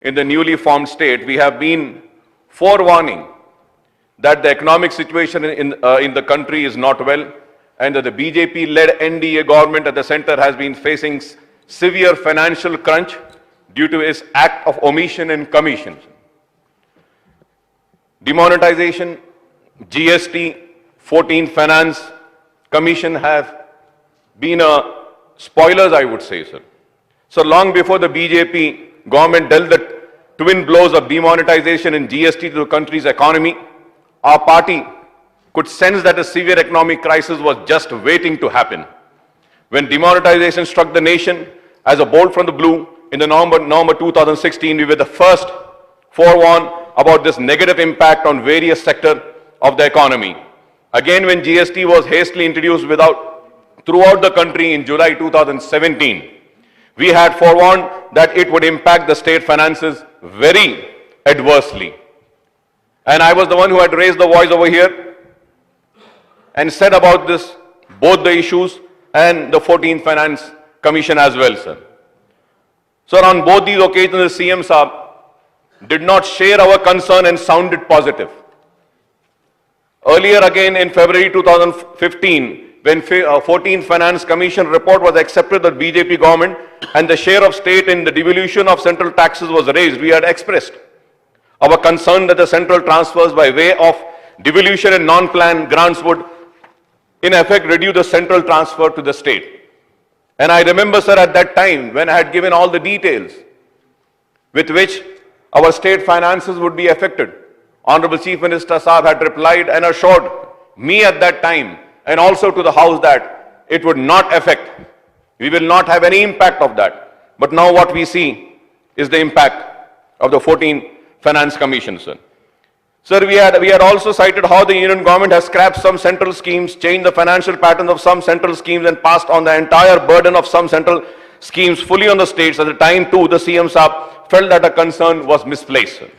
in the newly formed state, we have been forewarning that the economic situation in the country is not well, and that the BJP-led NDA government at the center has been facing severe financial crunch due to its act of omission and commission. Demonetization, GST, 14th Finance Commission have been spoilers, I would say, sir. So long before the BJP government dealt the twin blows of demonetization and GST to the country's economy, our party could sense that a severe economic crisis was just waiting to happen. When demonetization struck the nation as a bolt from the blue in the November 2016, we were the first forewarned about this negative impact on various sectors of the economy. Again, when GST was hastily introduced throughout the country in July 2017, we had forewarned that it would impact the state finances very adversely. And I was the one who had raised the voice over here and said about this, both the issues and the 14th Finance Commission as well, sir. So on both these occasions, the CM Saab did not share our concern and sounded positive. Earlier again in February 2015, when 14th Finance Commission report was accepted by the BJP government and the share of state in the devolution of central taxes was raised, we had expressed our concern that the central transfers by way of devolution and non-planned grants would in effect reduce the central transfer to the state. And I remember, sir, at that time when I had given all the details with which our state finances would be affected, Honorable Chief Minister Saab had replied and assured me at that time and also to the House that it would not affect. We will not have any impact of that. But now what we see is the impact of the 14th Finance Commission, sir. Sir, we had also cited how the Union government has scrapped some central schemes, changed the financial patterns of some central schemes and passed on the entire burden of some central schemes fully on the states. At the time too, the CM Saab felt that a concern was misplaced, sir.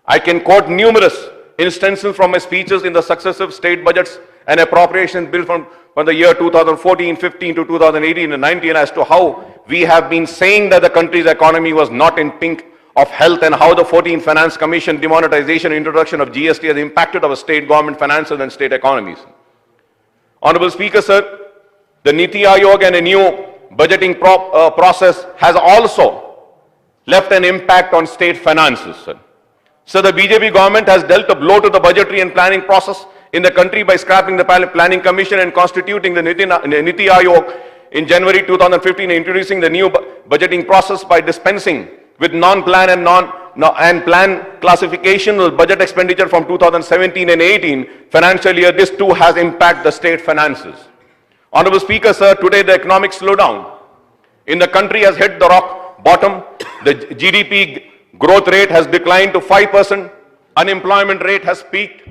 I can quote numerous instances from my speeches in the successive state budgets and appropriation bill from the year 2014, 15 to 2018 and 19 as to how we have been saying that the country's economy was not in pink of health and how the 14th Finance Commission demonetization and introduction of GST has impacted our state government finances and state economies. Honorable Speaker, sir, the Niti Aayog and a new budgeting process has also left an impact on state finances, sir. So the BJP government has dealt a blow to the budgetary and planning process in the country by scrapping the Planning Commission and constituting the Niti Aayog in January 2015, introducing the new budgeting process by dispensing with non-plan and plan classification of budget expenditure from 2017 and 18 financial year. This too has impacted the state finances. Honorable Speaker, sir, today the economic slowdown in the country has hit the rock bottom. The GDP growth rate has declined to 5%. Unemployment rate has peaked.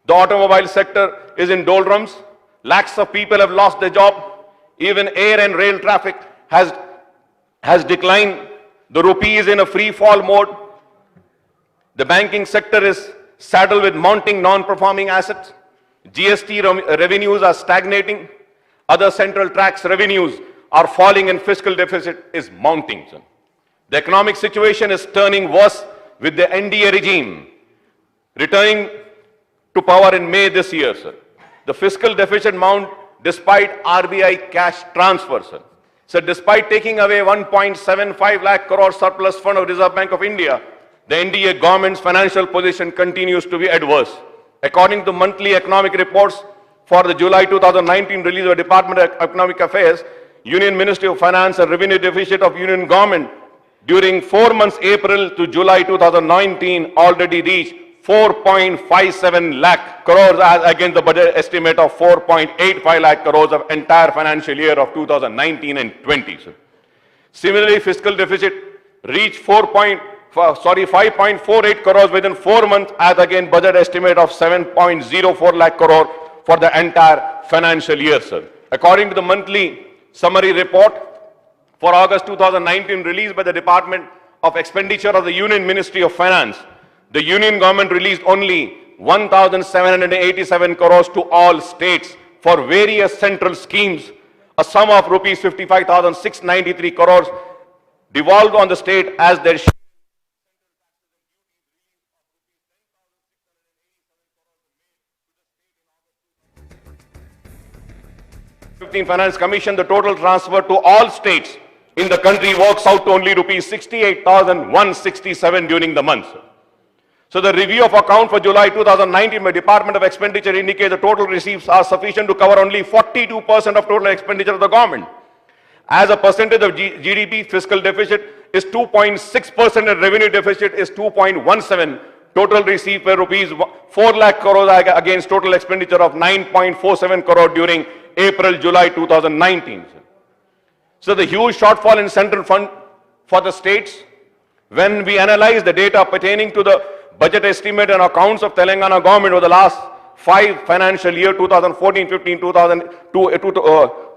The automobile sector is in doldrums. Lakhs of people have lost their job. Even air and rail traffic has declined. The rupee is in a free fall mode. The banking sector is saddled with mounting non-performing assets. GST revenues are stagnating. Other central tax revenues are falling and fiscal deficit is mounting. The economic situation is turning worse with the NDA regime returning to power in May this year, sir. The fiscal deficit mount despite RBI cash transfers, sir. So despite taking away 1.75 lakh crore surplus fund of Reserve Bank of India, the NDA government's financial position continues to be adverse. According to monthly economic reports for the July 2019 release of the Department of Economic Affairs, Union Ministry of Finance and Revenue deficit of Union government during 4 months, April to July 2019, already reached 4.57 lakh crores as against the budget estimate of 4.85 lakh crores of entire financial year of 2019 and 20. Similarly, fiscal deficit reached 5.48 crores within 4 months as against budget estimate of 7.04 lakh crore for the entire financial year, sir. According to the monthly summary report for August 2019 released by the Department of Expenditure of the Union Ministry of Finance, the Union government released only 1,787 crores to all states for various central schemes. A sum of rupees 55,693 crores devolved on the state as their 15 Finance Commission, the total transfer to all states in the country works out to only rupees 68,167 during the month. So the review of account for July 2019 by Department of Expenditure indicates the total receipts are sufficient to cover only 42% of total expenditure of the government. As a percentage of GDP, fiscal deficit is 2.6% and revenue deficit is 2.17%. Total receipt were rupees 4 lakh crore against total expenditure of 9.47 crore during April-July 2019. So the huge shortfall in central fund for the states, when we analyze the data pertaining to the budget estimate and accounts of Telangana government over the last 5 financial year, 2014-15,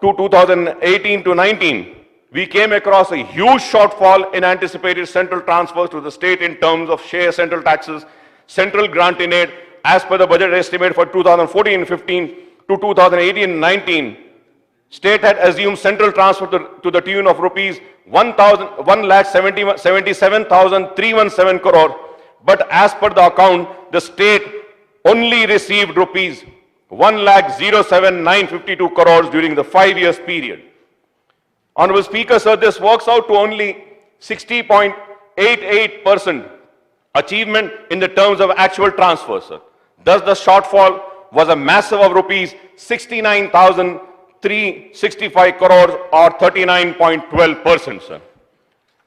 2018-19, we came across a huge shortfall in anticipated central transfers to the state in terms of share central taxes, central grant in aid, as per the budget estimate for 2014-15 to 2018-19. State had assumed central transfer to the tune of rupees 1,77,317 crore, but as per the account, the state only received rupees 1,07,952 crores during the 5 years period. Honorable Speaker, sir, this works out to only 60.88% achievement in the terms of actual transfers, sir. Thus, the shortfall was a massive of rupees 69,365 crores or 39.12%, sir.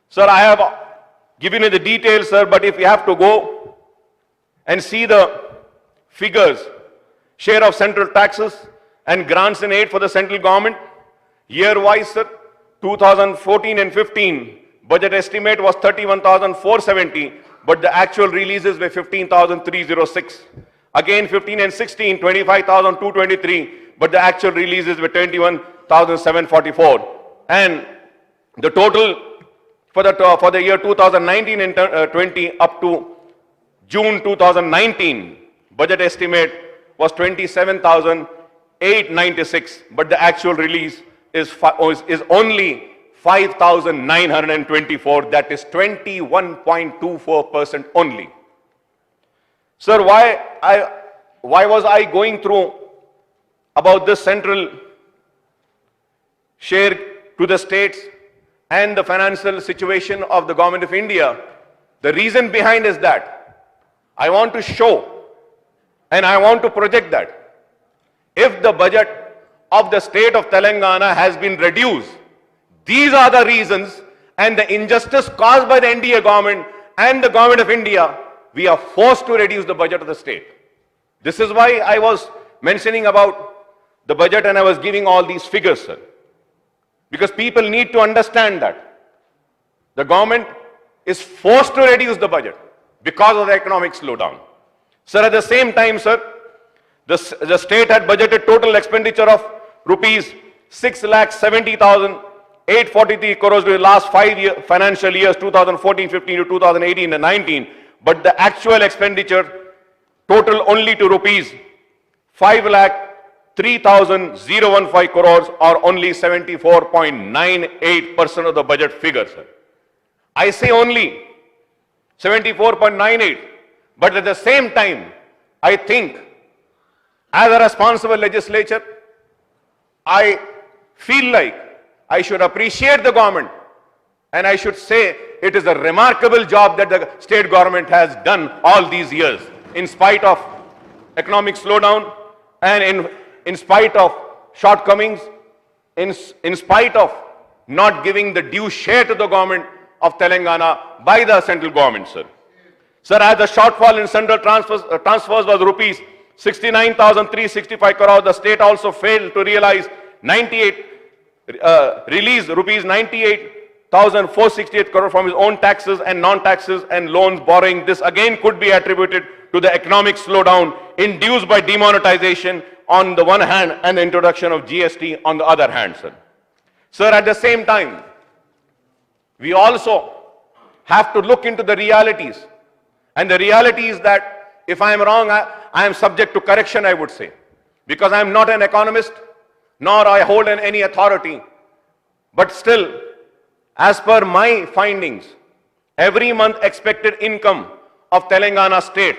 Sir, I have given you the details, sir, but if you have to go and see the figures, share of central taxes and grants and aid for the central government, year-wise, sir, 2014 and 15, budget estimate was 31,470, but the actual releases were 15,306. Again, 15 and 16, 25,223, but the actual releases were 21,744. And the total for the year 2019 and 20 up to June 2019, budget estimate was 27,896, but the actual release is only 5,924, that is 21.24% only. Sir, why was I going through about this central share to the states and the financial situation of the government of India? The reason behind is that I want to show and I want to project that if the budget of the state of Telangana has been reduced, these are the reasons and the injustice caused by the NDA government and the government of India, we are forced to reduce the budget of the state. This is why I was mentioning about the budget and I was giving all these figures, sir. Because people need to understand that the government is forced to reduce the budget because of the economic slowdown. Sir, at the same time, sir, the state had budgeted total expenditure of rupees 6,70,843 crores during the last 5 financial years, 2014-15 to 2018-19, but the actual expenditure total only to rupees 5,03,015 crores or only 74.98% of the budget figure, sir. I say only 74.98, but at the same time, I think as a responsible legislature, I feel like I should appreciate the government and I should say it is a remarkable job that the state government has done all these years in spite of economic slowdown and in spite of shortcomings, in spite of not giving the due share to the government of Telangana by the central government, sir. Sir, as the shortfall in central transfers was rupees 69,365 crore, the state also failed to realize release rupees 98,468 crore from its own taxes and non-taxes and loans borrowing. This again could be attributed to the economic slowdown induced by demonetization on the one hand and the introduction of GST on the other hand, sir. Sir, at the same time, we also have to look into the realities. And the reality is that if I am wrong, I am subject to correction, I would say. Because I am not an economist, nor I hold any authority. But still, as per my findings, every month expected income of Telangana state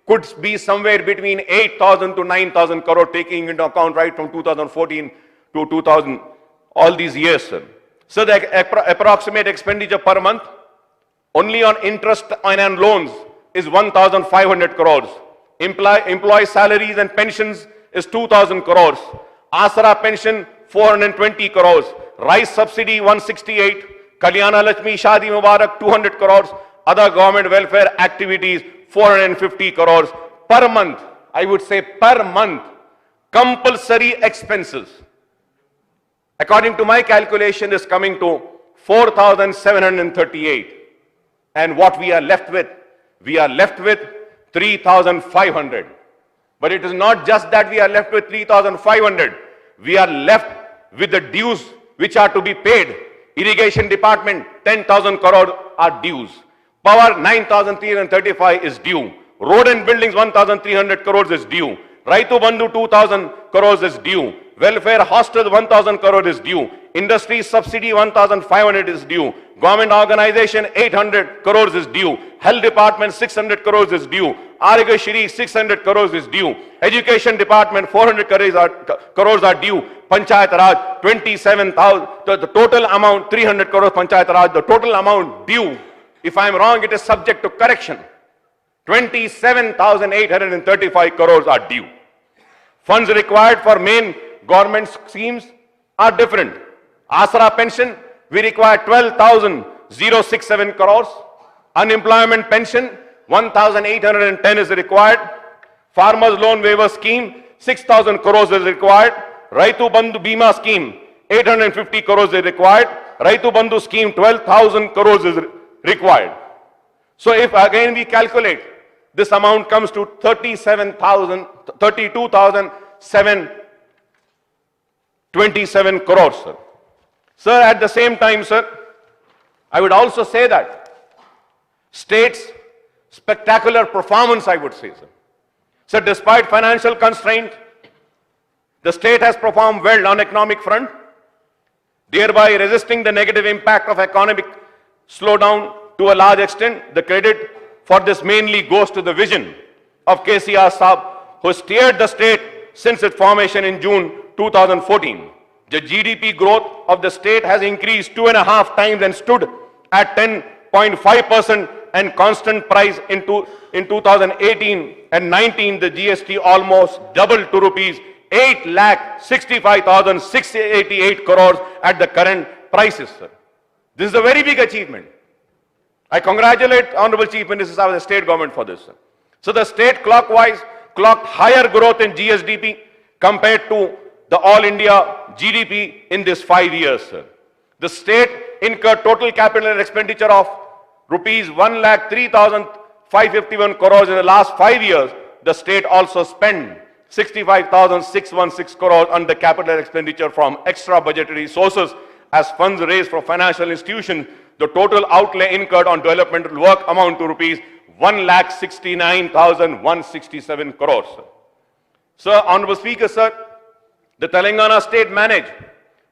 could be somewhere between 8,000 to 9,000 crore, taking into account right from 2014 to 2000, all these years, sir. So the approximate expenditure per month, only on interest and loans, is 1,500 crores. Employee salaries and pensions is 2,000 crores. Asara pension, 420 crores. Rice subsidy, 168. Kalyana Lakshmi Shadi Mubarak, 200 crores. Other government welfare activities, 450 crores. Per month, I would say per month, compulsory expenses, according to my calculation, is coming to 4,738. And what we are left with? We are left with 3,500. But it is not just that we are left with 3,500. We are left with the dues which are to be paid. Irrigation department, 10,000 crore are dues. Power, 9,335 is due. Road and buildings, 1,300 crores is due. Raitu Bandhu, 2,000 crores is due. Welfare hostels, 1,000 crore is due. Industry subsidy, 1,500 is due. Government organization, 800 crores is due. Health department, 600 crores is due. Arigashiri, 600 crores is due. Education department, 400 crores are due. Panchayat Raj, 27,000. The total amount, 300 crores Panchayat Raj. The total amount due, if I am wrong, it is subject to correction. 27,835 crores are due. Funds required for main government schemes are different. Asara pension, we require 12,067 crores. Unemployment pension, 1,810 is required. Farmers loan waiver scheme, 6,000 crores is required. Raitu Bandhu Bima scheme, 850 crores is required. Raitu Bandhu scheme, 12,000 crores is required. So if again we calculate, this amount comes to 32,727 crores, sir. Sir, at the same time, sir, I would also say that state's spectacular performance, I would say, sir. So despite financial constraint, the state has performed well on economic front, thereby resisting the negative impact of economic slowdown to a large extent. The credit for this mainly goes to the vision of KCR Saab, who steered the state since its formation in June 2014. The GDP growth of the state has increased 2.5 times and stood at 10.5%, and constant price in 2018 and 19, the GST almost doubled to rupees 8,65,688 crores at the current prices, sir. This is a very big achievement. I congratulate Honorable Chief Minister of the state government for this, sir. So the state clocked higher growth in GSDP compared to the all India GDP in this 5 years, sir. The state incurred total capital expenditure of rupees 1,03,551 crores in the last 5 years. The state also spent 65,616 crores under capital expenditure from extra budgetary sources as funds raised from financial institutions. The total outlay incurred on developmental work amount to rupees 1,69,167 crores. Sir, Honorable Speaker, sir, the Telangana state managed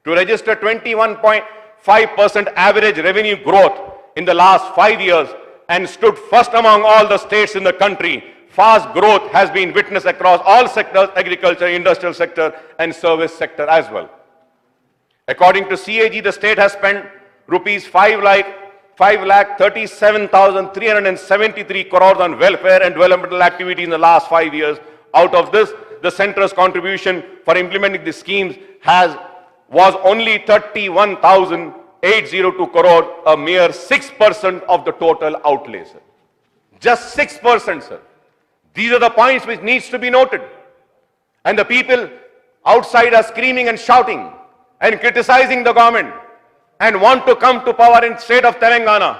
to register 21.5% average revenue growth in the last 5 years and stood first among all the states in the country. Fast growth has been witnessed across all sectors, agriculture, industrial sector and service sector as well. According to CAG, the state has spent rupees 5,37,373 crores on welfare and developmental activities in the last 5 years. Out of this, the centre's contribution for implementing the schemes was only 31,802 crores, a mere 6% of the total outlay, sir. Just 6%, sir. These are the points which needs to be noted. And the people outside are screaming and shouting and criticizing the government and want to come to power in state of Telangana.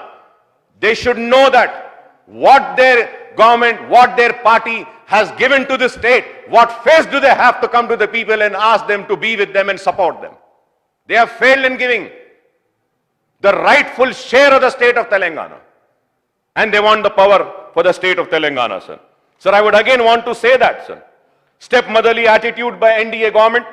They should know that what their government, what their party has given to the state, what face do they have to come to the people and ask them to be with them and support them? They have failed in giving the rightful share of the state of Telangana. And they want the power for the state of Telangana, sir. Sir, I would again want to say that, sir. Stepmotherly attitude by NDA government.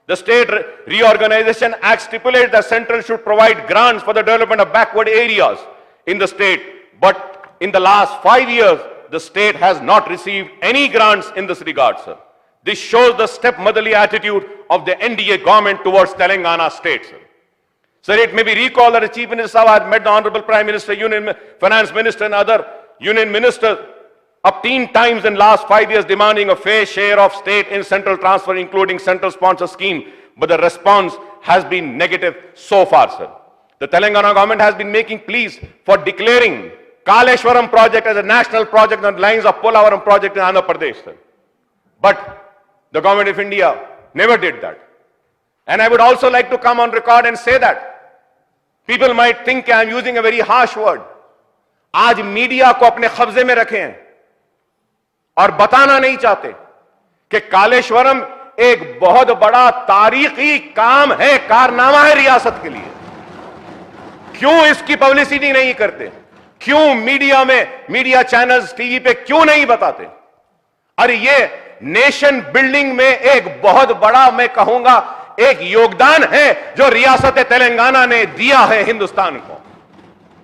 The State Reorganization Act stipulates that Central should provide grants for the development of backward areas in the state. But in the last 5 years, the state has not received any grants in this regard, sir. This shows the stepmotherly attitude of the NDA government towards Telangana state, sir. Sir, it may be recalled that the Chief Minister had met the Honorable Prime Minister, Union Finance Minister and other Union Ministers up 10 times in last 5 years demanding a fair share of state in central transfer, including central sponsor scheme. But the response has been negative so far, sir. The Telangana government has been making pleas for declaring Kaleshwaram project as a national project on the lines of Polavaram project in Andhra Pradesh, sir. But the government of India never did that. And I would also like to come on record and say that people might think I am using a very harsh word. आज media को अपने कब्जे में रखे हैं और बताना नहीं चाहते कि कालेश्वरम एक बहुत बड़ा तारीखी काम है, कारनामा है रियासत के लिए। क्यों इसकी पब्लिसिटी नहीं करते? क्यों मीडिया में, मीडिया चैनल्स, टीवी पे क्यों नहीं बताते? अरे ये नेशन बिल्डिंग में एक बहुत बड़ा, मैं कहूंगा, एक योगदान है जो रियासत तेलंगाना ने दिया है हिंदुस्तान को।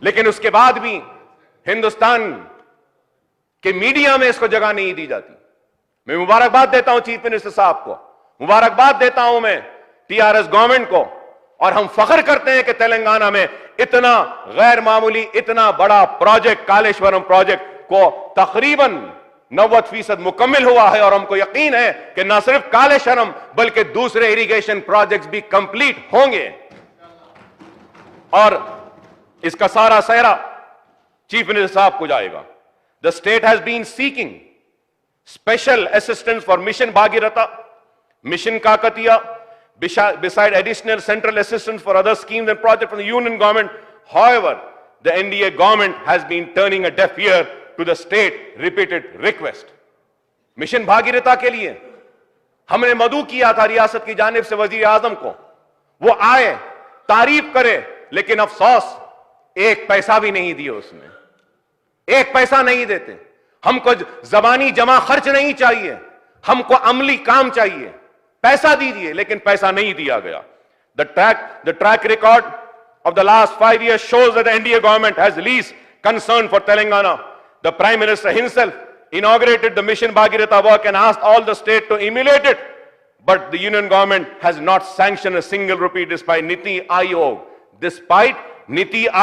लेकिन उसके बाद भी हिंदुस्तान के मीडिया में इसको जगह नहीं दी जाती। मैं मुबारकबाद देता हूं चीफ मिनिस्टर साहब को, मुबारकबाद देता हूं मैं टीआरएस गवर्नमेंट को, और हम फख्र करते हैं कि तेलंगाना में इतना गैर मामूली, इतना बड़ा प्रोजेक्ट, कालेश्वरम प्रोजेक्ट को तकरीबन 90% मुकम्मल हुआ है। और हमको यकीन है कि न सिर्फ कालेश्वरम बल्कि दूसरे इरिगेशन प्रोजेक्ट्स भी कंप्लीट होंगे और इसका सारा सेहरा चीफ मिनिस्टर साहब को जाएगा। The state has been seeking special assistance for mission Bhagiratha, mission Kakatiya, beside additional central assistance for other schemes and projects from the union government. However, the NDA government has been turning a deaf ear to the state repeated request. Mission Bhagirath के लिए हमने मदऊ किया था रियासत की जानिब से वजीर आजम को, वो आए, तारीफ करे, लेकिन अफसोस एक पैसा भी नहीं दिए उसने, एक पैसा नहीं देते। हमको जबानी जमा खर्च नहीं चाहिए, हमको अमली काम चाहिए। पैसा दीजिए, लेकिन पैसा नहीं दिया गया। The track record of the last 5 years shows that the NDA government has least concern for Telangana. The Prime Minister himself inaugurated the Mission Bhagirath work and asked all the state to emulate it. But the union government has not sanctioned a single rupee despite Niti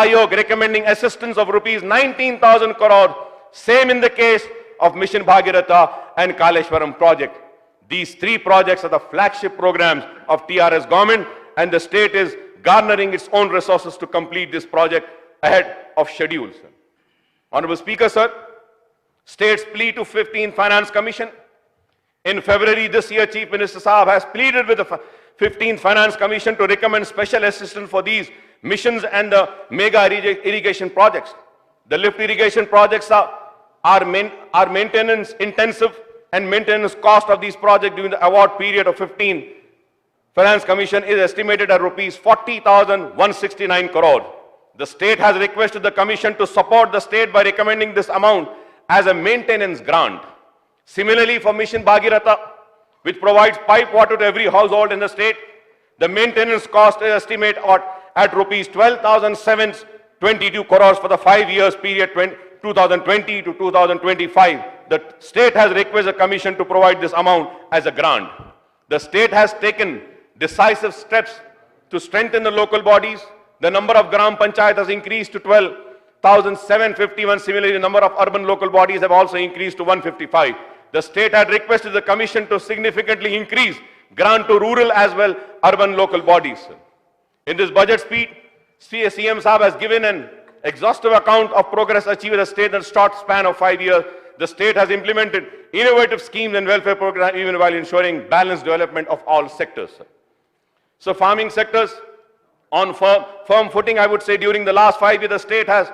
Aayog recommending assistance of rupees 19,000 crore. Same in the case of Mission Bhagirath and Kaleshwaram project. These three projects are the flagship programs of TRS government, and the state is garnering its own resources to complete this project ahead of schedule, sir. Honorable Speaker, sir, state's plea to 15th Finance Commission. In February this year, Chief Minister Saab has pleaded with the 15th Finance Commission to recommend special assistance for these missions and the mega irrigation projects. The lift irrigation projects are maintenance intensive, and maintenance cost of these projects during the award period of 15 Finance Commission is estimated at rupees 40,169 crore. The state has requested the commission to support the state by recommending this amount as a maintenance grant. Similarly, for Mission Bhagirath, which provides pipe water to every household in the state, the maintenance cost is estimated at rupees 12,722 crores for the 5 years period 2020 to 2025. The state has requested the commission to provide this amount as a grant. The state has taken decisive steps to strengthen the local bodies. The number of Gram Panchayat has increased to 12,751. Similarly, the number of urban local bodies have also increased to 155. The state had requested the commission to significantly increase grant to rural as well urban local bodies. In this budget speech, CM Saab has given an exhaustive account of progress achieved in the state in a short span of 5 years. The state has implemented innovative schemes and welfare programs even while ensuring balanced development of all sectors. So farming sectors on firm footing, I would say during the last 5 years, the state has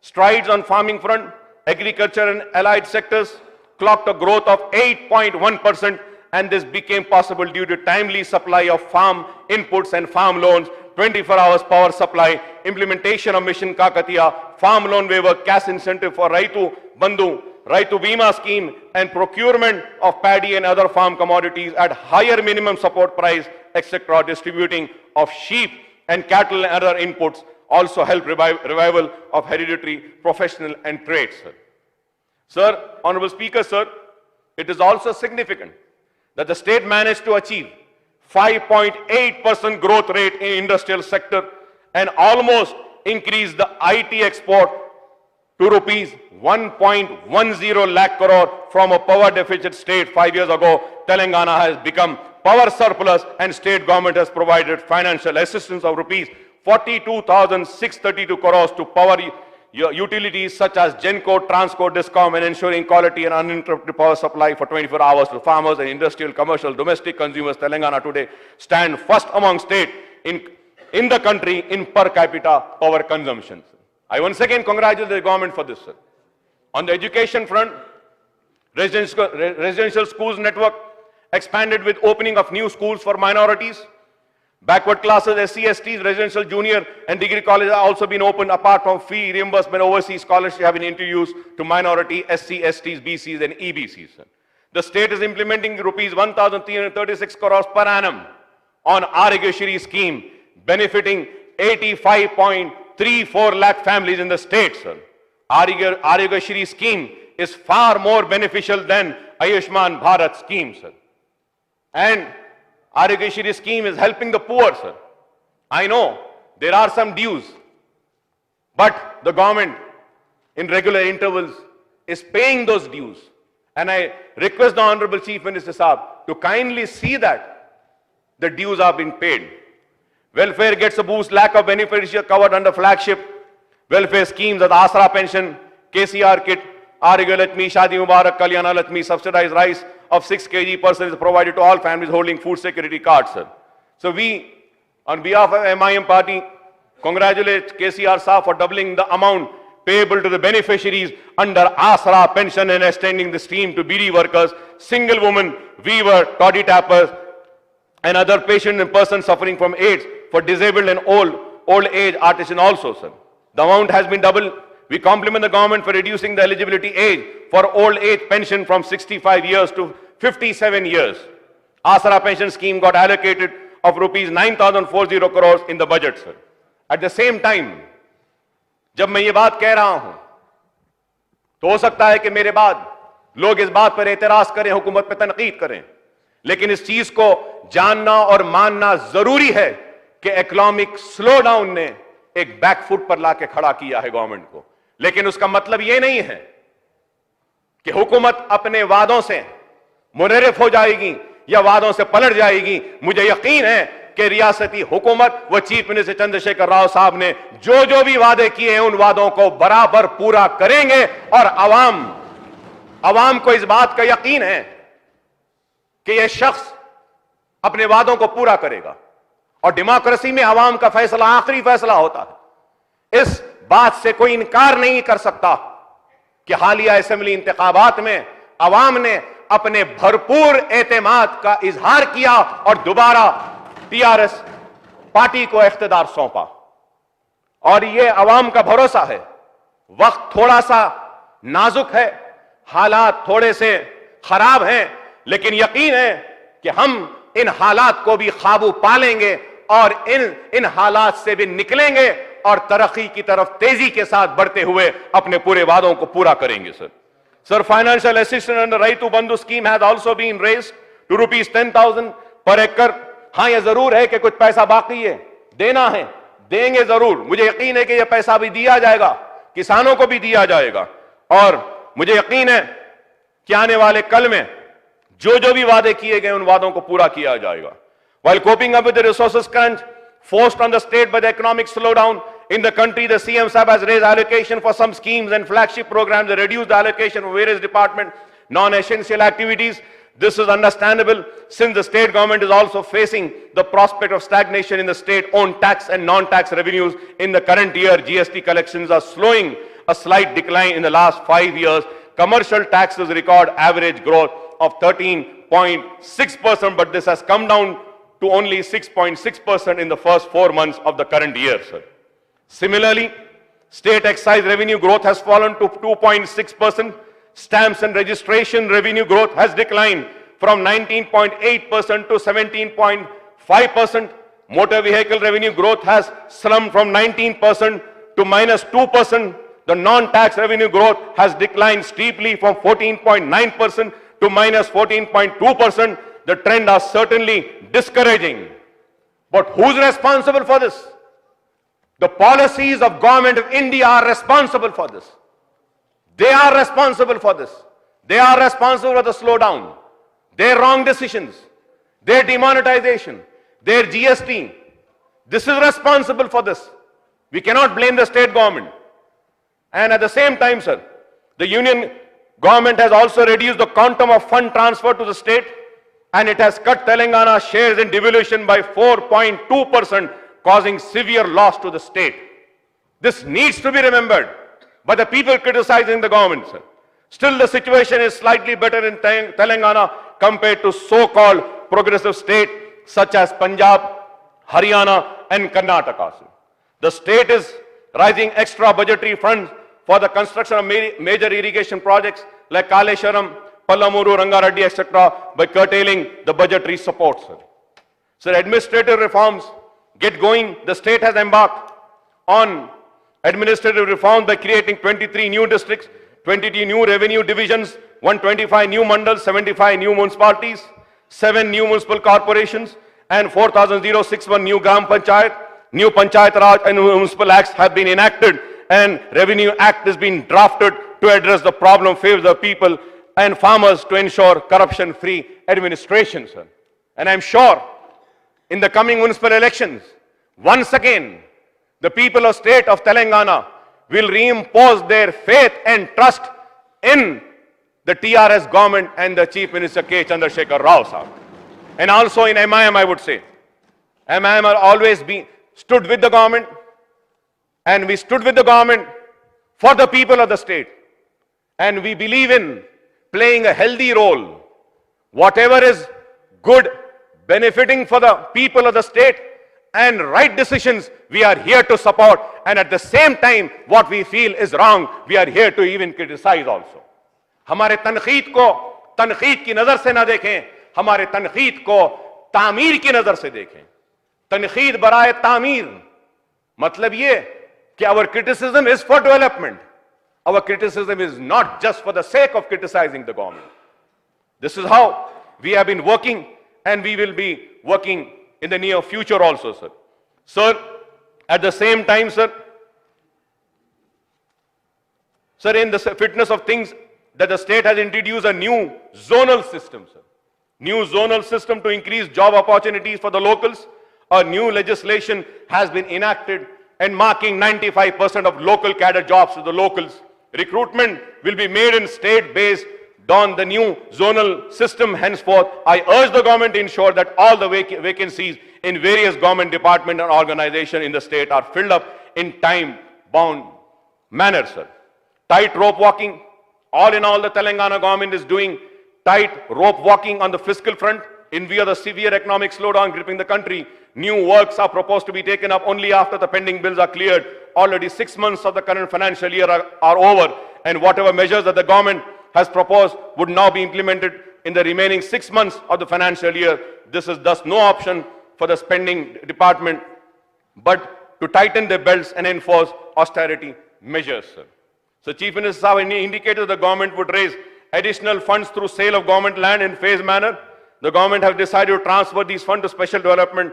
strides on farming front. Agriculture and allied sectors clocked a growth of 8.1%, and this became possible due to timely supply of farm inputs and farm loans, 24 hours power supply, implementation of Mission Kakatiya, farm loan waiver, cash incentive for Raitu Bandhu, Raitu Bima scheme, and procurement of paddy and other farm commodities at higher minimum support price, etc. Distributing of sheep and cattle and other inputs also help revival of hereditary, professional and trades. Sir, Honorable Speaker, sir, it is also significant that the state managed to achieve 5.8% growth rate in industrial sector, and almost increased the IT export to rupees 1.10 lakh crore from a power deficit state 5 years ago. Telangana has become power surplus, and state government has provided financial assistance of rupees 42,632 crores to power utilities such as Genco, Transco, Discom, and ensuring quality and uninterrupted power supply for 24 hours to farmers and industrial, commercial, domestic consumers. Telangana today stand first among state in the country in per capita power consumption. I once again congratulate the government for this, sir. On the education front, residential schools network expanded with opening of new schools for minorities. Backward classes, SC, STs, residential junior and degree colleges have also been opened. Apart from fee reimbursement, overseas scholarships have been introduced to minority, SC, STs, BCs and EBCs. The state is implementing rupees 1,336 crores per annum on Arigashiri scheme, benefiting 85.34 lakh families in the state, sir. Arigashiri scheme is far more beneficial than Ayushman Bharat scheme, sir. And Arigashiri scheme is helping the poor, sir. I know there are some dues, but the government in regular intervals is paying those dues. And I request the Honorable Chief Minister Saab to kindly see that the dues are being paid. Welfare gets a boost, lack of beneficiaries covered under flagship welfare schemes as Asra pension, KCR kit, Arigalatmi, Shadi Mubarak, Kalyana Latmi, subsidized rice of 6 kg per is provided to all families holding food security cards, sir. So we, on behalf of MIM party, congratulate KCR Saab for doubling the amount payable to the beneficiaries under Asra pension and extending the scheme to BD workers, single woman, weaver, toddy tappers, and other patient and persons suffering from AIDS, for disabled and old age artisan also, sir. The amount has been doubled. We compliment the government for reducing the eligibility age for old age pension from 65 years to 57 years. Asra pension scheme got allocated of rupees 9,040 crores in the budget, sir. At the same time, जब मैं ये बात कह रहा हूं, तो हो सकता है कि मेरे बाद लोग इस बात पर एतराज करें, हुकूमत पर तनकीद करें, लेकिन इस चीज को जानना और मानना जरूरी है कि इकोनॉमिक स्लोडाउन ने एक बैकफुट पर लाके खड़ा किया है गवर्नमेंट को। लेकिन उसका मतलब यह नहीं है कि हुकूमत अपने वादों से मुनरिफ हो जाएगी या वादों से पलट जाएगी। मुझे यकीन है कि रियासती हुकूमत व चीफ मिनिस्टर चंद्रशेखर राव साहब ने जो भी वादे किए हैं उन वादों को बराबर पूरा करेंगे, और अवाम को इस बात का यकीन है कि यह शख्स अपने वादों को पूरा करेगा। और डेमोक्रेसी में अवाम का फैसला आखिरी फैसला होता है। इस बात से कोई इनकार नहीं कर सकता कि हालिया असेंबली इंतखाबात में अवाम ने अपने भरपूर एतमाद का इजहार किया और दोबारा टीआरएस पार्टी को इख्तिदार सौंपा। और यह अवाम का भरोसा है। वक्त थोड़ा सा नाजुक है, हालात थोड़े से खराब हैं, लेकिन यकीन है कि हम इन हालात को भी काबू पा लेंगे और इन हालात से भी निकलेंगे और तरक्की की तरफ तेजी के साथ बढ़ते हुए अपने पूरे वादों को पूरा करेंगे, sir. Sir, financial assistance under Raitu Bandhu scheme has also been raised to rupees 10,000 per acre. हाँ, यह जरूर है कि कुछ पैसा बाकी है, देना है, देंगे जरूर। मुझे यकीन है कि यह पैसा भी दिया जाएगा, किसानों को भी दिया जाएगा, और मुझे यकीन है कि आने वाले कल में जो भी वादे किए गए उन वादों को पूरा किया जाएगा। While coping up with the resources crunch forced on the state by the economic slowdown in the country, the CM Sahab has raised allocation for some schemes and flagship programs that reduced the allocation for various department non-essential activities. This is understandable since the state government is also facing the prospect of stagnation in the state-owned tax and non-tax revenues. In the current year, GST collections are slowing a slight decline in the last 5 years. Commercial taxes record average growth of 13.6%, but this has come down to only 6.6% in the first 4 months of the current year, sir. Similarly, state excise revenue growth has fallen to 2.6%. Stamps and registration revenue growth has declined from 19.8% to 17.5%. Motor vehicle revenue growth has slumped from 19% to -2%. The non-tax revenue growth has declined steeply from 14.9% to -14.2%. the trend are certainly discouraging. But who's responsible for this? The policies of Government of India are responsible for this. They are responsible for this. They are responsible for the slowdown, their wrong decisions, their demonetization, their GST. This is responsible for this. We cannot blame the state government. And at the same time, sir, the union government has also reduced the quantum of fund transfer to the state, and it has cut Telangana shares in devolution by 4.2%, causing severe loss to the state. This needs to be remembered by the people criticizing the government, sir. Still, the situation is slightly better in Telangana compared to so-called progressive states such as Punjab, Haryana and Karnataka, sir. The state is raising extra budgetary funds for the construction of major irrigation projects like Kaleshwaram, Palamuru, Rangareddy, etc. by curtailing the budgetary support, sir. Sir, administrative reforms get going. The state has embarked on administrative reforms by creating 23 new districts, 22 new revenue divisions, 125 new mandals, 75 new municipalities, 7 new municipal corporations, and 4,061 new Gram Panchayat. New Panchayat Raj and Municipal Acts have been enacted, and Revenue Act has been drafted to address the problem faced the people and farmers to ensure corruption-free administration, sir. And I'm sure in the coming municipal elections, once again, the people of state of Telangana will reimpose their faith and trust in the TRS government and the Chief Minister K. Chandrasekhar Rao, sir. And also in MIM, I would say, MIM are always stood with the government, and we stood with the government for the people of the state. And we believe in playing a healthy role. Whatever is good, benefiting for the people of the state, and right decisions, we are here to support. And at the same time, what we feel is wrong, we are here to even criticize also. हमारे तनकीद को तनकीद की नजर से ना देखें, हमारे तनकीद को तामीर की नजर से देखें. तनकीद बराए तामीर मतलब ये कि our criticism is for development. Our criticism is not just for the sake of criticizing the government. This is how we have been working, and we will be working in the near future also, sir. Sir, at the same time, sir, in the fitness of things that the state has introduced a new zonal system, sir. New zonal system to increase job opportunities for the locals. A new legislation has been enacted and marking 95% of local cadre jobs to the locals. Recruitment will be made in state based on the new zonal system henceforth. I urge the government to ensure that all the vacancies in various government departments and organizations in the state are filled up in time-bound manner, sir. Tight rope walking. All in all, the Telangana government is doing tight rope walking on the fiscal front in view of the severe economic slowdown gripping the country. New works are proposed to be taken up only after the pending bills are cleared. Already 6 months of the current financial year are over, and whatever measures that the government has proposed would now be implemented in the remaining 6 months of the financial year. This is thus no option for the spending department but to tighten their belts and enforce austerity measures, sir. So Chief Minister Saab indicated the government would raise additional funds through sale of government land in phased manner. The government has decided to transfer these funds to Special Development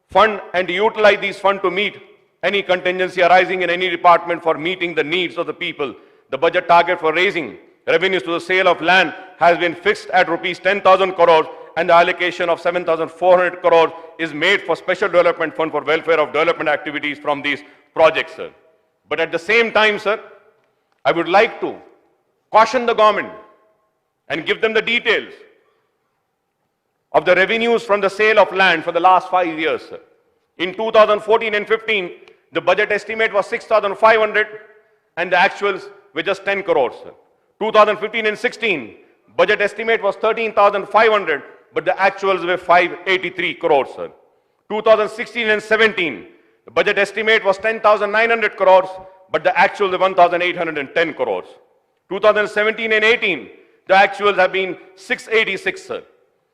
Fund and utilize these funds to meet any contingency arising in any department for meeting the needs of the people. The budget target for raising revenues to the sale of land has been fixed at rupees 10,000 crores, and the allocation of 7,400 crores is made for Special Development Fund for welfare of development activities from these projects, sir. But at the same time, sir, I would like to caution the government and give them the details of the revenues from the sale of land for the last 5 years, sir. In 2014 and 15, the budget estimate was 6,500 and the actuals were just 10 crores, sir. 2015 and 16, budget estimate was 13,500, but the actuals were 583 crores, sir. 2016 and 17, the budget estimate was 10,900 crores, but the actuals were 1,810 crores. 2017 and 18, the actuals have been 686, sir.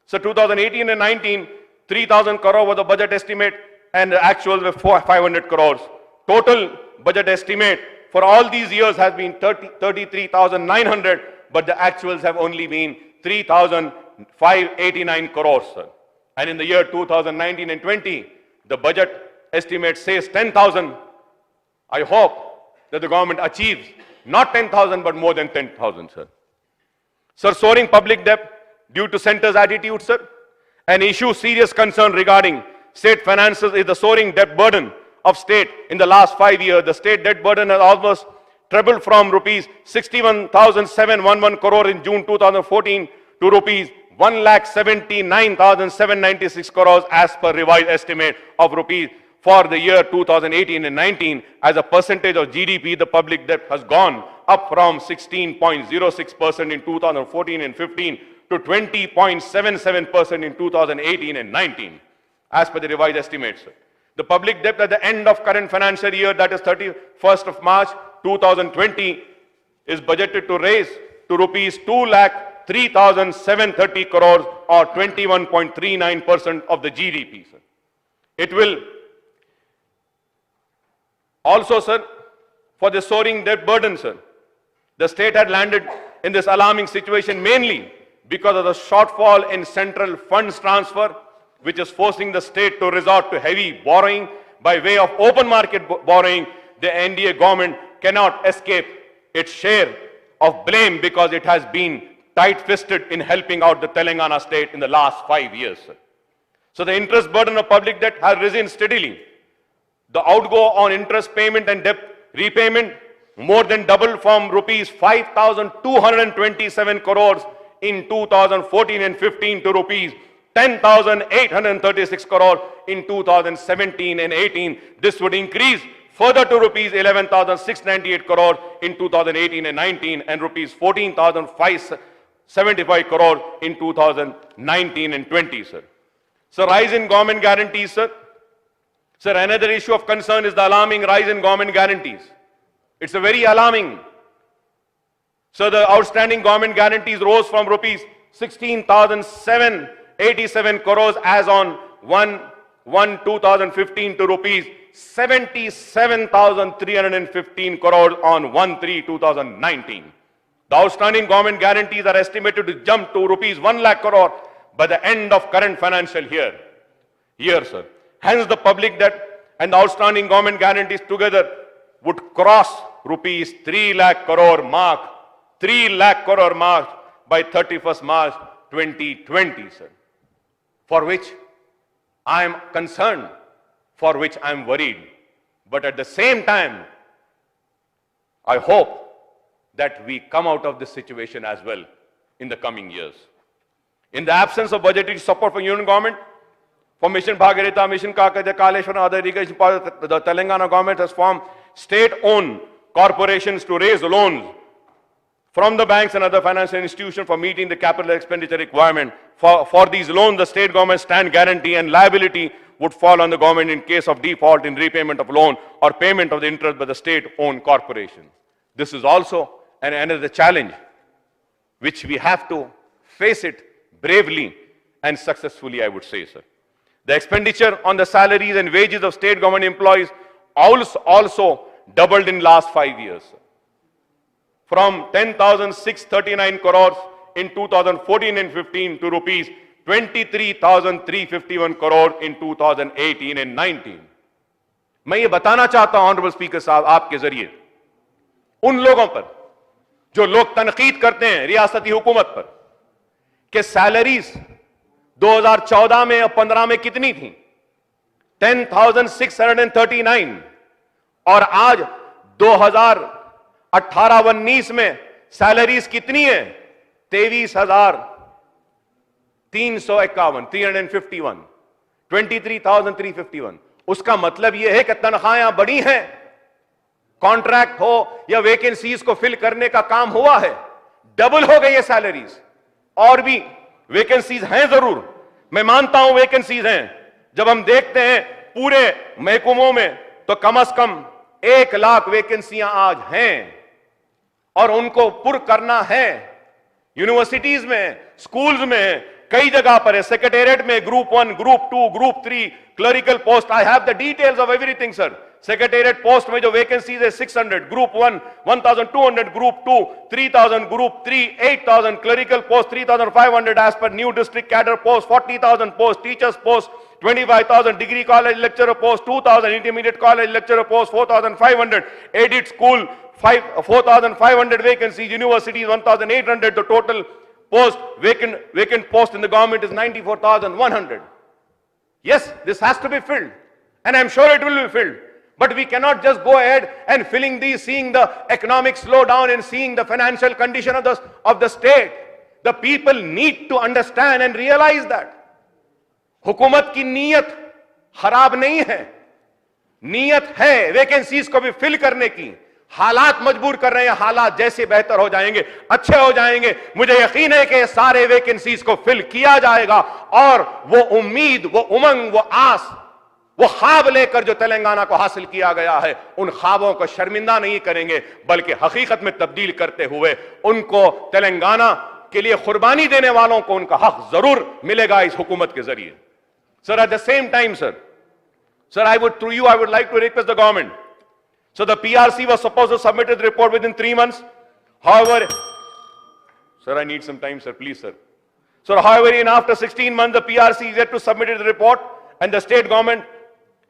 So 2018 and 19, 3,000 crore was the budget estimate and the actuals were 500 crores. Total budget estimate for all these years has been 33,900, but the actuals have only been 3,900 589 crores, sir. And in the year 2019 and 20, the budget estimate says 10,000. I hope that the government achieves not 10,000 but more than 10,000, sir. Sir, soaring public debt due to centre's attitude, sir. An issue serious concern regarding state finances is the soaring debt burden of state in the last 5 years. The state debt burden has almost trebled from rupees 61,711 crore in June 2014 to rupees 1,79,796 crores as per revised estimate of rupees for the year 2018 and 19. As a percentage of GDP, the public debt has gone up from 16.06% in 2014 and 15 to 20.77% in 2018 and 19, as per the revised estimates. The public debt at the end of current financial year, that is 31st of March 2020, is budgeted to raise to rupees 2,03,730 crores or 21.39% of the GDP. Sir. It will also, sir, for the soaring debt burden, sir, the state had landed in this alarming situation mainly because of the shortfall in central funds transfer, which is forcing the state to resort to heavy borrowing by way of open market borrowing. The NDA government cannot escape its share of blame because it has been tight-fisted in helping out the Telangana state in the last 5 years. Sir. So the interest burden of public debt has risen steadily. The outgo on interest payment and debt repayment more than doubled from rupees 5,227 crores in 2014 and 15 to rupees 10,836 crores in 2017 and 18. This would increase further to rupees 11,698 crores in 2018 and 19 and rupees 14,575 crores in 2019 and 20, sir. So rise in government guarantees, sir. Sir, another issue of concern is the alarming rise in government guarantees. It's a very alarming. So the outstanding government guarantees rose from rupees 16,787 crores as on 1/1/2015 to rupees 77,315 crores on 1/3/2019. The outstanding government guarantees are estimated to jump to rupees 1 lakh crore by the end of current financial year, sir. Hence, the public debt and the outstanding government guarantees together would cross rupees 3 lakh crore mark, 3 lakh crore mark by 31st March 2020, sir. For which I am concerned, for which I am worried. But at the same time, I hope that we come out of this situation as well in the coming years. In the absence of budgetary support for union government, for Mission Bhagirath, Mission Kaleshwaram, and other irrigation projects, the Telangana government has formed state-owned corporations to raise loans from the banks and other financial institutions for meeting the capital expenditure requirement. For these loans, the state government stand guarantee and liability would fall on the government in case of default in repayment of loan or payment of the interest by the state-owned corporation. This is also another challenge which we have to face it bravely and successfully, I would say, sir. The expenditure on the salaries and wages of state government employees also doubled in last 5 years. From 10,639 crores in 2014 and 15 to rupees 23,351 crore in 2018 and 19. मैं ये बताना चाहता हूं honourable speaker साहब आपके जरिए उन लोगों पर जो लोग तनकीद करते हैं रियासती हुकूमत पर कि सैलरीज 2014 में और 15 में कितनी थी 10,639 और आज 2018-19 में सैलरीज कितनी है 23,351 23,351. उसका मतलब यह है कि तनख्वाहें बढ़ी हैं, कॉन्ट्रैक्ट हो या वैकेंसीज को फिल करने का काम हुआ है, डबल हो गई है सैलरीज. और भी वैकेंसीज हैं जरूर, मैं मानता हूं वैकेंसीज हैं. जब हम देखते हैं पूरे महकमों में तो कम से कम 1 लाख वैकेंसियां आज हैं और उनको पुर करना है. यूनिवर्सिटीज में, स्कूल्स में, कई जगह पर है, सेक्रेटेरिएट में group 1, group 2, group 3 clerical post. I have the details of everything sir. Secretariat post में जो वैकेंसीज है 600, group 1 1200, group 2 3000, group 3 8000, clerical post 3500 as per new district cadre post 40,000 post, teachers post 25,000, degree college lecturer post 2,000, intermediate college lecturer post 4,500, aided school 4,500 vacancies, universities 1,800. The total vacant post in the government is 94,100. Yes, this has to be filled, and I'm sure it will be filled. But we cannot just go ahead and filling these, seeing the economic slowdown and seeing the financial condition of the state. The people need to understand and realize that. हुकूमत की नीयत खराब नहीं है, नीयत है vacancies को भी फिल करने की। हालात मजबूर कर रहे हैं, हालात जैसे बेहतर हो जाएंगे, अच्छे हो जाएंगे, मुझे यकीन है कि सारे वैकेंसीज को फिल किया जाएगा और वो उम्मीद, वो उमंग, वो आस, वो ख्वाब लेकर जो तेलंगाना को हासिल किया गया है, उन ख्वाबों को शर्मिंदा नहीं करेंगे, बल्कि हकीकत में तब्दील करते हुए उनको तेलंगाना के लिए कुर्बानी देने वालों को उनका हक जरूर मिलेगा इस हुकूमत के जरिए। Sir, at the same time, sir, I would like to request the government. So the PRC was supposed to submit the report within 3 months. However, sir, I need some time, sir, please, sir. So, however, in after 16 months, the PRC is yet to submit the report, and the state government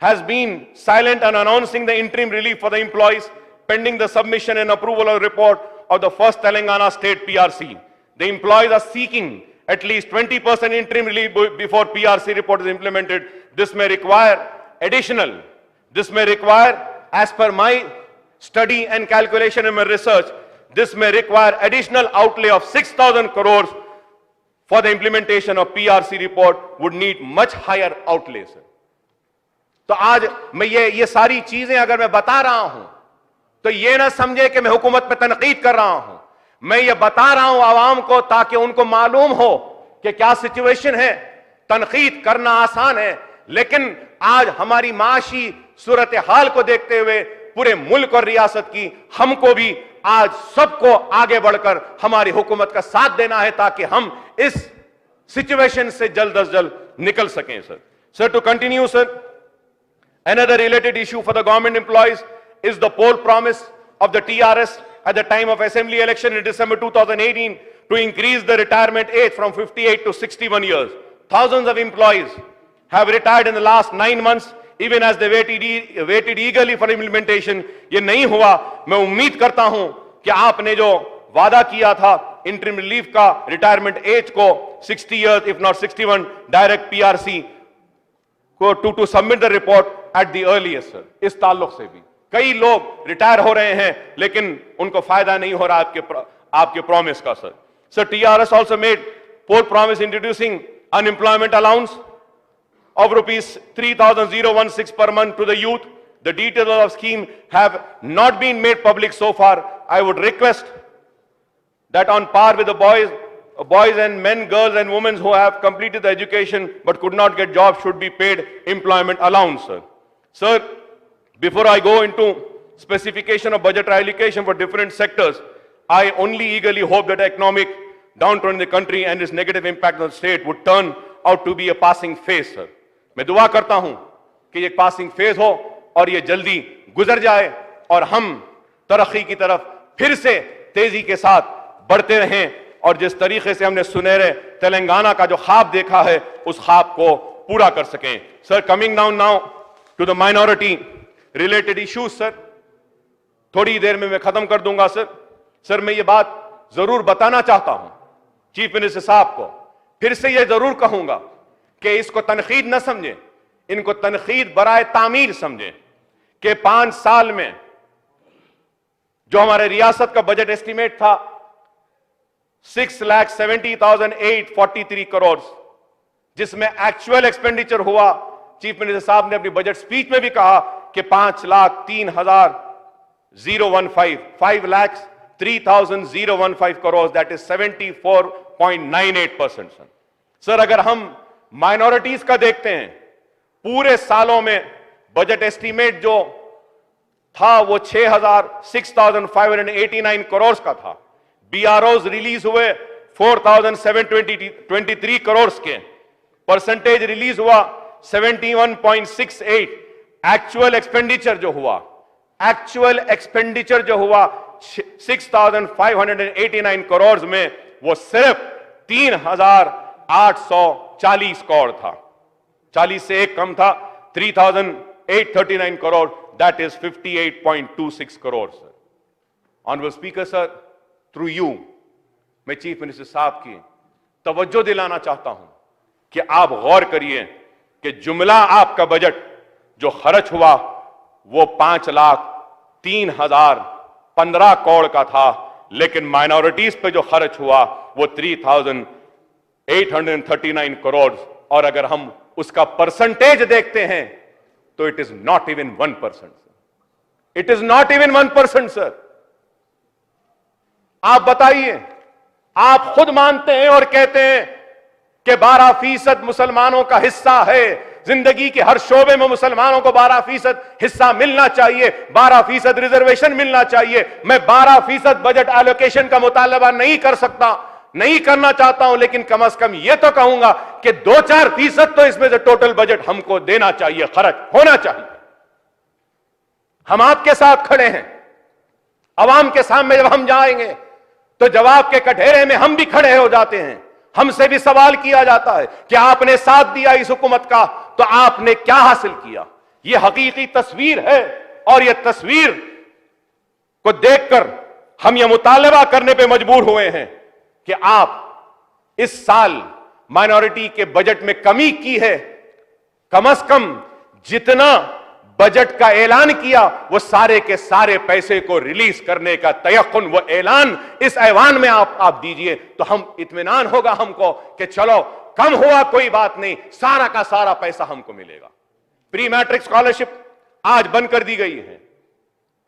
has been silent on announcing the interim relief for the employees pending the submission and approval of the report of the first Telangana state PRC. The employees are seeking at least 20% interim relief before PRC report is implemented. This may require as per my study and calculation and my research, this may require additional outlay of 6,000 crores for the implementation of PRC report would need much higher outlay, sir. तो आज मैं ये सारी चीजें अगर मैं बता रहा हूं तो ये ना समझे कि मैं हुकूमत पे तनकीद कर रहा हूं, मैं ये बता रहा हूं आवाम को ताकि उनको मालूम हो कि क्या सिचुएशन है। तनकीद करना आसान है, लेकिन आज हमारी माशी सूरत हाल को देखते हुए पूरे मुल्क और रियासत की हमको भी आज सबको आगे बढ़कर हमारी हुकूमत का साथ देना है ताकि हम इस सिचुएशन से जल्द अज जल्द निकल सकें, sir. Sir, to continue, sir, another related issue for the government employees is the poll promise of the TRS at the time of assembly election in December 2018 to increase the retirement age from 58 to 61 years. Thousands of employees have retired in the last 9 months, even as they waited eagerly for implementation. ये नहीं हुआ। मैं उम्मीद करता हूं कि आपने जो वादा किया था इंटरिम रिलीफ का रिटायरमेंट एज को 60 years if not 61 direct PRC को to submit the report at the earliest, sir. इस ताल्लुक से भी कई लोग रिटायर हो रहे हैं लेकिन उनको फायदा नहीं हो रहा आपके प्रॉमिस का, sir. Sir, TRS also made poll promise introducing unemployment allowance of rupees 3,016 per month to the youth. The details of the scheme have not been made public so far. I would request that on par with the boys and men, girls and women who have completed the education but could not get jobs should be paid employment allowance, sir. Sir, before I go into specification of budget allocation for different sectors, I only eagerly hope that the economic downturn in the country and its negative impact on the state would turn out to be a passing phase, sir. मैं दुआ करता हूं कि ये passing phase हो और ये जल्दी गुजर जाए और हम तरक्की की तरफ फिर से तेजी के साथ बढ़ते रहें और जिस तरीके से हमने सुनहरे तेलंगाना का जो ख्वाब देखा है उस ख्वाब को पूरा कर सकें। Sir, coming down now to the minority related issues, sir, थोड़ी देर में मैं खत्म कर दूंगा, सर। सर, मैं ये बात जरूर बताना चाहता हूं चीफ मिनिस्टर साहब को, फिर से ये जरूर कहूंगा कि इसको तनकीद न समझें, इनको तनकीद बराए तामीर समझें कि 5 साल में जो हमारे रियासत का बजट एस्टीमेट था 6,70,843 करोड़, जिसमें एक्चुअल एक्सपेंडिचर हुआ, चीफ मिनिस्टर साहब ने अपनी बजट स्पीच में भी कहा कि 5,03,015 करोड़, दैट इज 74.98%। सर, अगर हम माइनॉरिटीज का देखते हैं, पूरे सालों में बजट एस्टीमेट जो था वो 6,589 करोड़ का था। BROs रिलीज हुए 4,723 करोड़ के, परसेंटेज रिलीज हुआ 71.68, एक्चुअल एक्सपेंडिचर जो हुआ 6,589 करोड़ में वो सिर्फ 3,840 करोड़ था, 40 से एक कम था, 3,839 crore, that is 58.26 crore. Sir, honourable speaker sir, through you मैं चीफ मिनिस्टर साहब की तवज्जो दिलाना चाहता हूं कि आप गौर करिए कि जुमला आपका बजट जो खर्च हुआ वो 5,03,015 करोड़ का था, लेकिन माइनॉरिटीज पे जो खर्च हुआ वो 3,839 करोड़, और अगर हम उसका परसेंटेज देखते हैं तो it is not even 1%। It is not even 1% sir. आप बताइए, आप खुद मानते हैं और कहते हैं कि 12% मुसलमानों का हिस्सा है, जिंदगी के हर शोबे में मुसलमानों को 12% हिस्सा मिलना चाहिए, 12% रिजर्वेशन मिलना चाहिए। मैं 12% बजट एलोकेशन का मुतालबा नहीं कर सकता, नहीं करना चाहता हूं, लेकिन कम से कम यह तो कहूंगा कि 2-4% तो इसमें से टोटल बजट हमको देना चाहिए, खर्च होना चाहिए। हम आपके साथ खड़े हैं। अवाम के सामने जब हम जाएंगे तो जवाब के कटघरे में हम भी खड़े हो जाते हैं। हमसे भी सवाल किया जाता है कि आपने साथ दिया इस हुकूमत का, तो आपने क्या हासिल किया। यह हकीकी तस्वीर है, और यह तस्वीर को देखकर हम यह मुतालबा करने पे मजबूर हुए हैं कि आप इस साल माइनॉरिटी के बजट में कमी की है। कम से कम जितना बजट का ऐलान किया वो सारे के सारे पैसे को रिलीज करने का तयक्कुन, वो ऐलान इस ऐवान में आप दीजिए, तो हम इत्मीनान होगा हमको कि चलो कम हुआ कोई बात नहीं, सारा का सारा पैसा हमको मिलेगा। प्री मैट्रिक स्कॉलरशिप आज बंद कर दी गई है।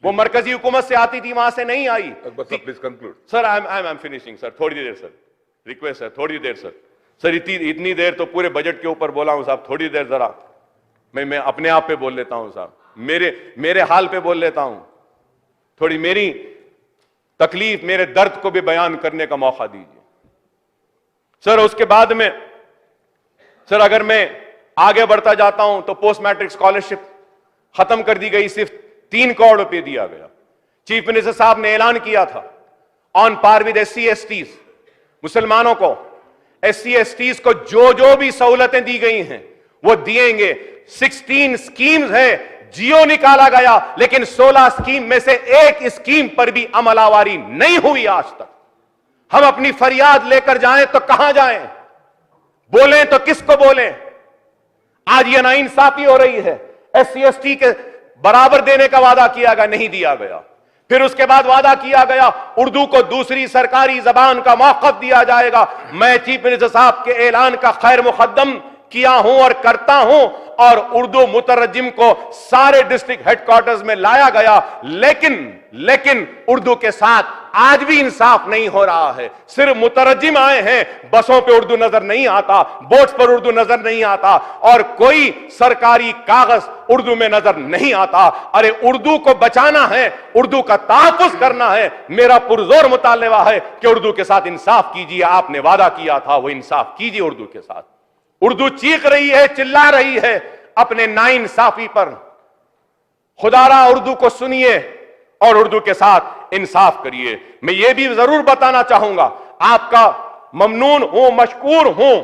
वो मरकजी हुकूमत से आती थी, वहां से नहीं आई। Please conclude sir. I am finishing sir, थोड़ी देर सर, रिक्वेस्ट है, थोड़ी देर सर। सर इतनी देर तो पूरे बजट के ऊपर बोला हूं साहब, थोड़ी देर जरा मैं अपने आप पे बोल लेता हूं साहब, मेरे हाल पे बोल लेता हूं, थोड़ी मेरी तकलीफ, मेरे दर्द को भी बयान करने का मौका दीजिए सर। उसके बाद में सर अगर मैं आगे बढ़ता जाता हूं तो पोस्ट मैट्रिक स्कॉलरशिप खत्म कर दी गई, सिर्फ 3 करोड़ रुपए दिया गया। चीफ मिनिस्टर साहब ने ऐलान किया था ऑन पार विद SC/STs, मुसलमानों को SC/STs को जो भी सहूलतें दी गई हैं वो दिएंगे। 16 स्कीम्स है, जियो निकाला गया, लेकिन 16 स्कीम में से एक स्कीम पर भी अमलावारी नहीं हुई आज तक। हम अपनी फरियाद लेकर जाएं तो कहां जाएं, बोलें तो किसको बोलें। आज यह नाइंसाफी हो रही है। SC/ST के बराबर देने का वादा किया गया, नहीं दिया गया। फिर उसके बाद वादा किया गया उर्दू को दूसरी सरकारी जबान का मौक़िफ़ दिया जाएगा। मैं चीफ मिनिस्टर साहब के ऐलान का खैर मुकद्दम किया हूं और करता हूं, और उर्दू मुतरजिम को सारे डिस्ट्रिक्ट हेडक्वार्टर्स में लाया गया, लेकिन उर्दू के साथ आज भी इंसाफ नहीं हो रहा है। सिर्फ मुतरजिम आए हैं, बसों पे उर्दू नजर नहीं आता, बोर्ड्स पर उर्दू नजर नहीं आता, और कोई सरकारी कागज उर्दू में नजर नहीं आता। अरे उर्दू को बचाना है, उर्दू का तहफ़्फ़ुज़ करना है। मेरा पुरजोर मुतालबा है कि उर्दू के साथ इंसाफ कीजिए। आपने वादा किया था, वो इंसाफ कीजिए उर्दू के साथ। उर्दू चीख रही है, चिल्ला रही है अपने नाइंसाफी पर। खुदारा उर्दू को सुनिए और उर्दू के साथ इंसाफ करिए। मैं ये भी जरूर बताना चाहूंगा, आपका ममनून हूं, मशकूर हूं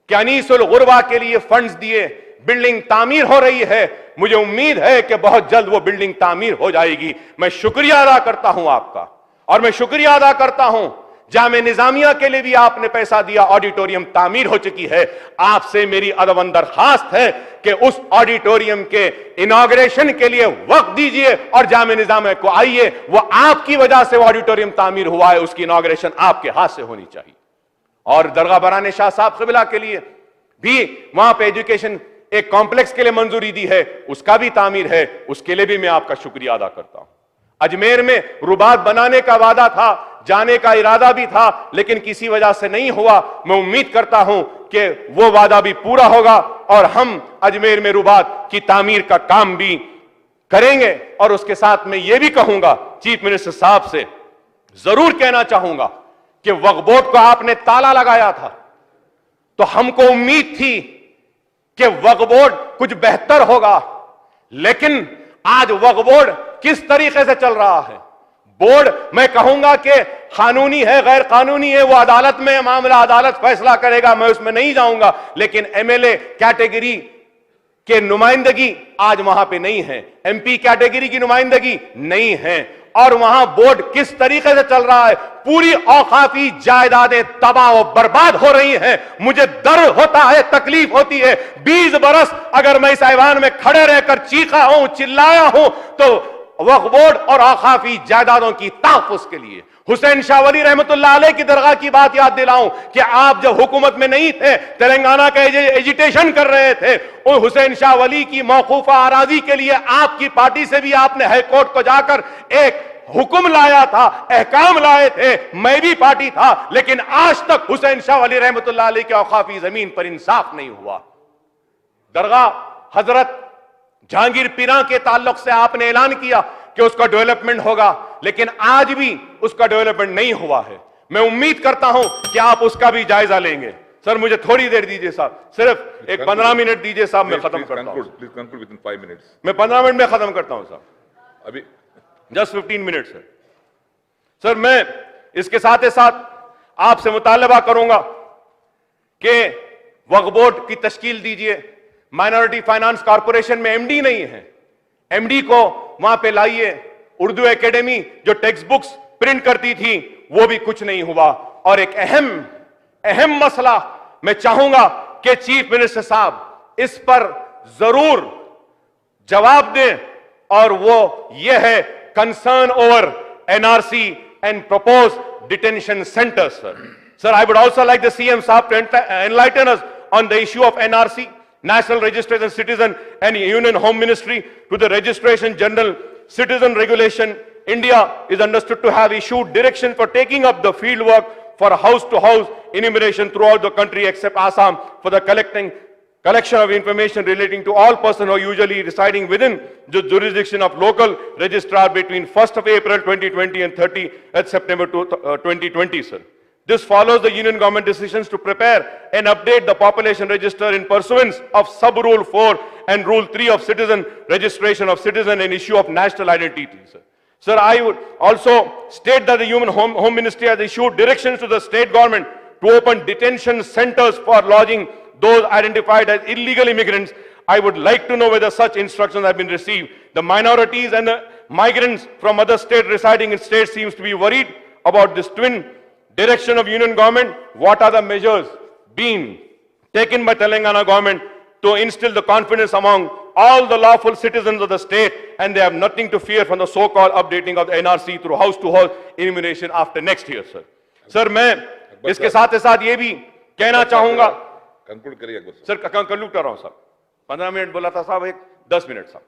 कि अनीसुल गुरबा के लिए फंड्स दिए, बिल्डिंग तामीर हो रही है। मुझे उम्मीद है कि बहुत जल्द वो बिल्डिंग तामीर हो जाएगी। मैं शुक्रिया अदा करता हूं आपका, और मैं शुक्रिया अदा करता हूं जामे निजामिया के लिए भी आपने पैसा दिया, ऑडिटोरियम तामीर हो चुकी है। आपसे मेरी अदबन दरखास्त है कि उस ऑडिटोरियम के इनॉग्रेशन के लिए वक्त दीजिए और जामे निजामिया को आइए। वो आपकी वजह से वो ऑडिटोरियम तामीर हुआ है, उसकी इनॉग्रेशन आपके हाथ से होनी चाहिए। और दरगाह बराने शाह साहब क़िबला के लिए भी वहां पे एजुकेशन एक कॉम्प्लेक्स के लिए मंजूरी दी है, उसका भी तामीर है, उसके लिए भी मैं आपका शुक्रिया अदा करता हूं। अजमेर में रुबात बनाने का वादा था, जाने का इरादा भी था, लेकिन किसी वजह से नहीं हुआ। मैं उम्मीद करता हूं कि वो वादा भी पूरा होगा और हम अजमेर में रुबात की तामीर का काम भी करेंगे। और उसके साथ मैं ये भी कहूंगा, चीफ मिनिस्टर साहब से जरूर कहना चाहूंगा कि वक्फ बोर्ड को आपने ताला लगाया था, तो हमको उम्मीद थी कि वक्फ बोर्ड कुछ बेहतर होगा, लेकिन आज वक्फ बोर्ड किस तरीके से चल रहा है, बोर्ड मैं कहूंगा कि कानूनी है गैर कानूनी है, वो अदालत में मामला, अदालत फैसला करेगा, मैं उसमें नहीं जाऊंगा, लेकिन एमएलए कैटेगरी के नुमाइंदगी आज वहां पे नहीं है, एमपी कैटेगरी की नुमाइंदगी नहीं है, और वहां बोर्ड किस तरीके से चल रहा है, पूरी औकाफी जायदादें तबाह और बर्बाद हो रही हैं। मुझे दर्द होता है, तकलीफ होती है। 20 बरस अगर मैं इस ऐवान में खड़े रहकर चीखा हूं, चिल्लाया हूं, तो वक्फ बोर्ड और औकाफी जायदादों की तहफ्फुज़ के लिए। हुसैन शाह वली रहमतुल्लाह अलैह की दरगाह की बात याद दिलाऊं कि आप जब हुकूमत में नहीं थे, तेलंगाना का एजिटेशन कर रहे थे, उन हुसैन शाह वली की मौकूफा आराजी के लिए आपकी पार्टी से भी आपने हाई कोर्ट को जाकर एक हुक्म लाया था, अहकाम लाए थे, मैं भी पार्टी था, लेकिन आज तक हुसैन शाह वली रहमतुल्लाह अलैह के औकाफी जमीन पर इंसाफ नहीं हुआ। दरगाह हजरत जहांगीर पीरा के ताल्लुक से आपने ऐलान किया कि उसका डेवलपमेंट होगा, लेकिन आज भी उसका डेवलपमेंट नहीं हुआ है। मैं उम्मीद करता हूं कि आप उसका भी जायजा लेंगे। सर मुझे थोड़ी देर दीजिए साहब, सिर्फ एक 15 मिनट दीजिए साहब, मैं खत्म करता हूं। मैं 15 मिनट में खत्म करता हूं साहब, अभी जस्ट 15 मिनट सर। मैं इसके साथ ही साथ आपसे मुतालबा करूंगा कि वक्फ बोर्ड की तश्कील दीजिए। माइनॉरिटी फाइनेंस कॉर्पोरेशन में एमडी नहीं है, एमडी को वहां पे लाइए। उर्दू एकेडमी जो टेक्स्ट बुक्स प्रिंट करती थी वो भी कुछ नहीं हुआ। और एक अहम मसला मैं चाहूंगा कि चीफ मिनिस्टर साहब इस पर जरूर जवाब दें, और वो ये है concern over NRC and propose detention centres. Sir I would also like the CM साहब to enlighten us on the issue of NRC, National Registration Citizen and Union Home Ministry to the Registration General Citizen Regulation. India is understood to have issued direction for taking up the field work for house-to-house enumeration throughout the country except Assam for the collection of information relating to all persons who are usually residing within the jurisdiction of local registrar between 1st of April 2020 and 30th September 2020, sir. This follows the union government decisions to prepare and update the population register in pursuance of sub-rule 4 and rule 3 of citizen registration of citizen and issue of national identity. Sir, I would also state that the Home Ministry has issued directions to the state government to open detention centers for lodging those identified as illegal immigrants. I would like to know whether such instructions have been received. The minorities and the migrants from other states residing in states seems to be worried about this twin direction of union government. What are the measures being taken by Telangana government to instill the confidence among all the lawful citizens of the state, and they have nothing to fear from the so-called updating of the NRC through house-to-house enumeration after next year, sir. Sir, मैं इसके साथ साथ ये भी कहना चाहूंगा, conclude करिए sir, conclude कर रहा हूं साहब, 15 मिनट बोला था साहब, एक 10 मिनट साहब।